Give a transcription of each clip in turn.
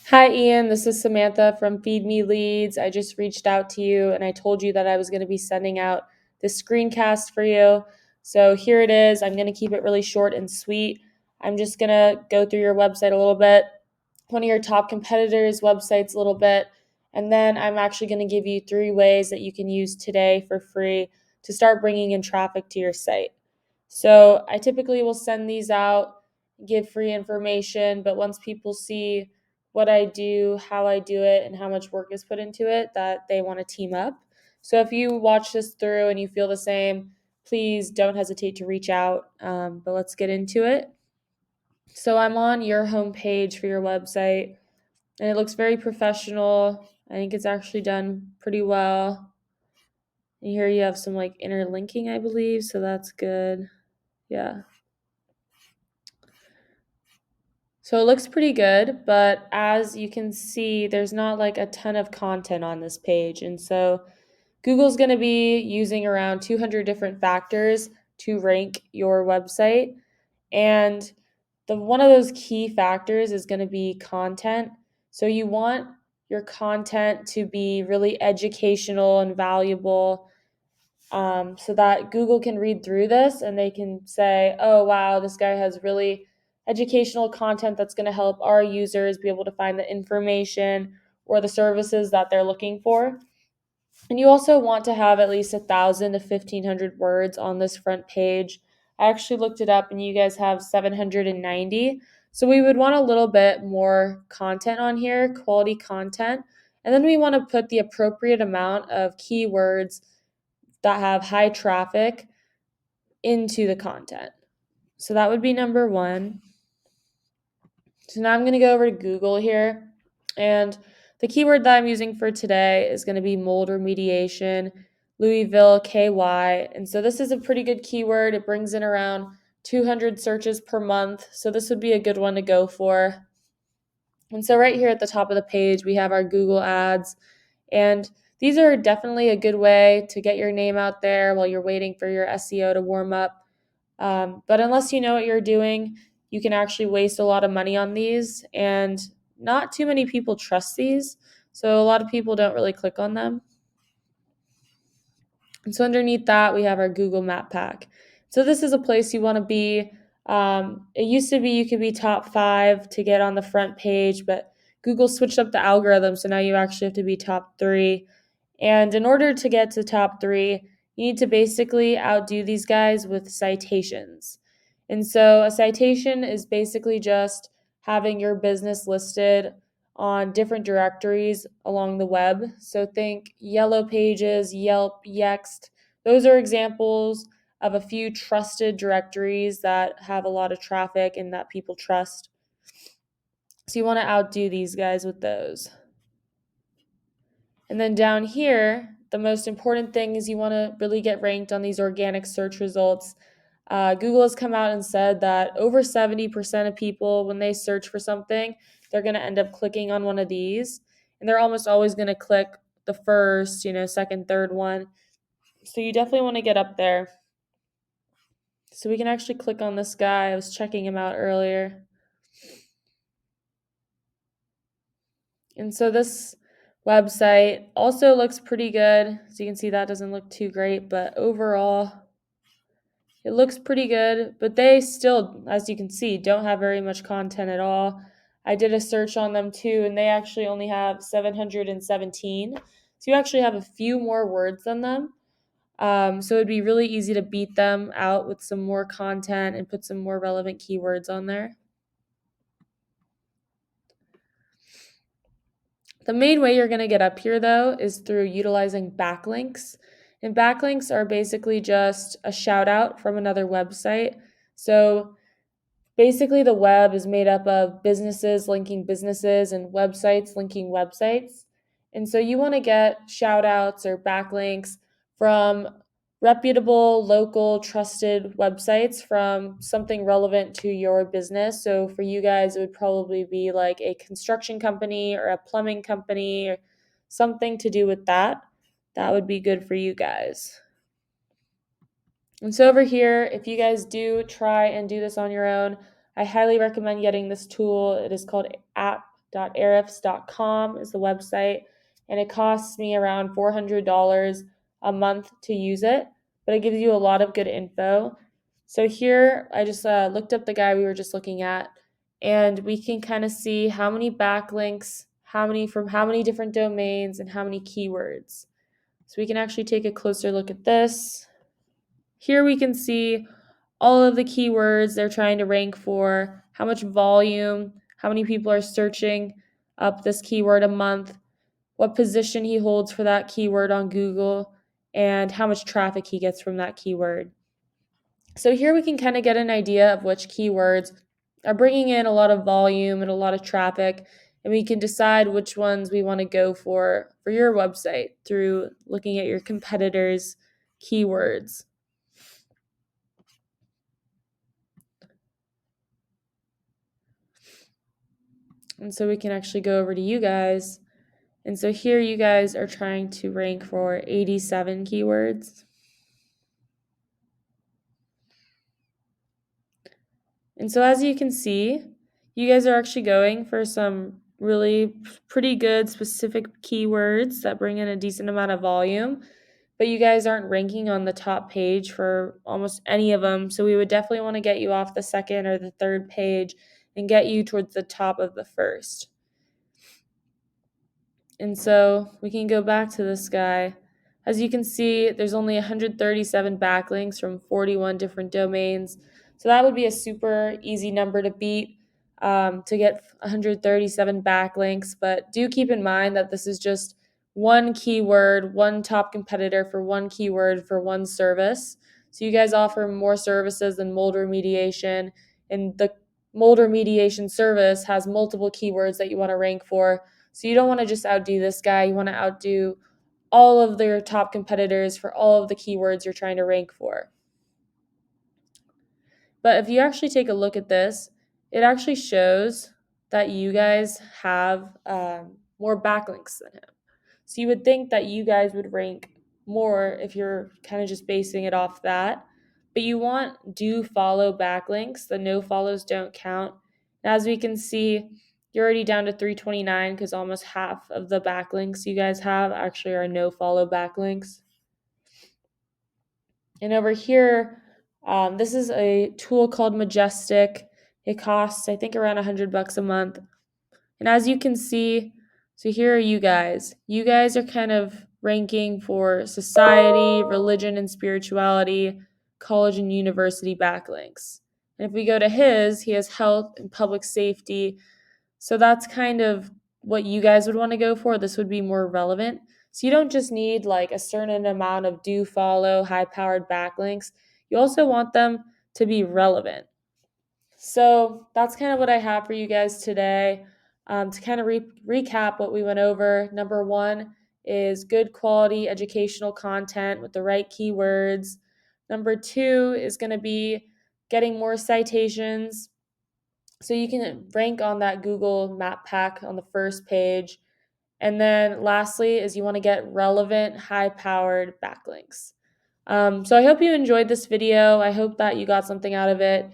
Hi, Ian. This is Samantha from Feed Me Leads. I just reached out to you and I told you that I was going to be sending out this screencast for you. So here it is. I'm going to keep it really short and sweet. I'm just going to go through your website a little bit, one of your top competitors' websites a little bit, and then I'm actually going to give you 3 ways that you can use today for free to start bringing in traffic to your site. So I typically will send these out, give free information, but once people see what I do, how I do it, and how much work is put into it, that they want to team up. So if you watch this through and you feel the same, please don't hesitate to reach out. But let's get into it. So I'm on your homepage for your website, and it looks very professional. I think it's actually done pretty well. And here you have some like interlinking, I believe, so that's good. Yeah. So it looks pretty good, but as you can see, there's not like a ton of content on this page. And so Google's going to be using around 200 different factors to rank your website. And the one of those key factors is going to be content. So you want your content to be really educational and valuable, so that Google can read through this and they can say, oh, wow, this guy has really educational content that's going to help our users be able to find the information or the services that they're looking for. And you also want to have at least 1,000 to 1,500 words on this front page. I actually looked it up and you guys have 790. So we would want a little bit more content on here, quality content. And then we want to put the appropriate amount of keywords that have high traffic into the content. So that would be number one. So now I'm going to go over to Google here. And the keyword that I'm using for today is going to be mold remediation, Louisville, KY. And so this is a pretty good keyword. It brings in around 200 searches per month. So this would be a good one to go for. And so right here at the top of the page, we have our Google ads. And these are definitely a good way to get your name out there while you're waiting for your SEO to warm up. But unless you know what you're doing, you can actually waste a lot of money on these. And not too many people trust these. So a lot of people don't really click on them. And so underneath that, we have our Google Map Pack. So this is a place you want to be. It used to be you could be top 5 to get on the front page, but Google switched up the algorithm, so now you actually have to be top 3. And in order to get to top 3, you need to basically outdo these guys with citations. And so a citation is basically just having your business listed on different directories along the web. So think Yellow Pages, Yelp, Yext. Those are examples of a few trusted directories that have a lot of traffic and that people trust. So you want to outdo these guys with those. And then down here, the most important thing is you want to really get ranked on these organic search results. Google has come out and said that over 70% of people, when they search for something, they're going to end up clicking on one of these. And they're almost always going to click the first, second, third one. So you definitely want to get up there. So we can actually click on this guy. I was checking him out earlier. And so this website also looks pretty good. So you can see that doesn't look too great, but overall, it looks pretty good. But they still, as you can see, don't have very much content at all. I did a search on them too, and they actually only have 717. So you actually have a few more words than them. So it'd be really easy to beat them out with some more content and put some more relevant keywords on there. The main way you're going to get up here, though, is through utilizing backlinks. And backlinks are basically just a shout out from another website. So basically, the web is made up of businesses linking businesses and websites linking websites. And so you want to get shout outs or backlinks from reputable, local, trusted websites from something relevant to your business. So for you guys, it would probably be like a construction company or a plumbing company or something to do with that. That would be good for you guys. And so over here, if you guys do try and do this on your own, I highly recommend getting this tool. It is called Ahrefs.com is the website, and it costs me around $400 a month to use it, but it gives you a lot of good info. So here I just looked up the guy we were just looking at, and we can kind of see how many backlinks, from how many different domains, and how many keywords. So we can actually take a closer look at this. Here we can see all of the keywords they're trying to rank for, how much volume, how many people are searching up this keyword a month, what position he holds for that keyword on Google, and how much traffic he gets from that keyword. So here we can kind of get an idea of which keywords are bringing in a lot of volume and a lot of traffic, and we can decide which ones we want to go for your website through looking at your competitors' keywords. And so we can actually go over to you guys. And so here you guys are trying to rank for 87 keywords. And so as you can see, you guys are actually going for some really pretty good specific keywords that bring in a decent amount of volume, but you guys aren't ranking on the top page for almost any of them. So we would definitely want to get you off the second or the third page and get you towards the top of the first. And so we can go back to this guy. As you can see, there's only 137 backlinks from 41 different domains. So that would be a super easy number to beat, to get 137 backlinks. But do keep in mind that this is just one keyword, one top competitor for one keyword for one service. So you guys offer more services than mold remediation, and the mold remediation service has multiple keywords that you want to rank for. So you don't want to just outdo this guy. You want to outdo all of their top competitors for all of the keywords you're trying to rank for. But if you actually take a look at this, it actually shows that you guys have more backlinks than him. So you would think that you guys would rank more if you're kind of just basing it off that. But you want do follow backlinks. The no follows don't count. And as we can see, you're already down to 329 because almost half of the backlinks you guys have actually are no follow backlinks. And over here, this is a tool called Majestic. It costs, I think, around $100 a month. And as you can see, so here are you guys. You guys are kind of ranking for society, religion, and spirituality, college and university backlinks. And if we go to his, he has health and public safety. So that's kind of what you guys would want to go for. This would be more relevant. So you don't just need like a certain amount of do follow high powered backlinks. You also want them to be relevant. So that's kind of what I have for you guys today. To kind of recap what we went over, number one is good quality educational content with the right keywords. Number two is going to be getting more citations so you can rank on that Google map pack on the first page. And then lastly is you want to get relevant, high-powered backlinks. So I hope you enjoyed this video. I hope that you got something out of it.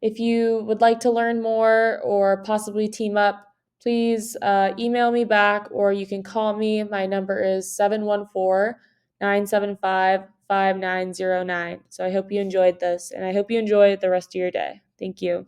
If you would like to learn more or possibly team up, please email me back or you can call me. My number is 714-975-5909. So I hope you enjoyed this and I hope you enjoy the rest of your day. Thank you.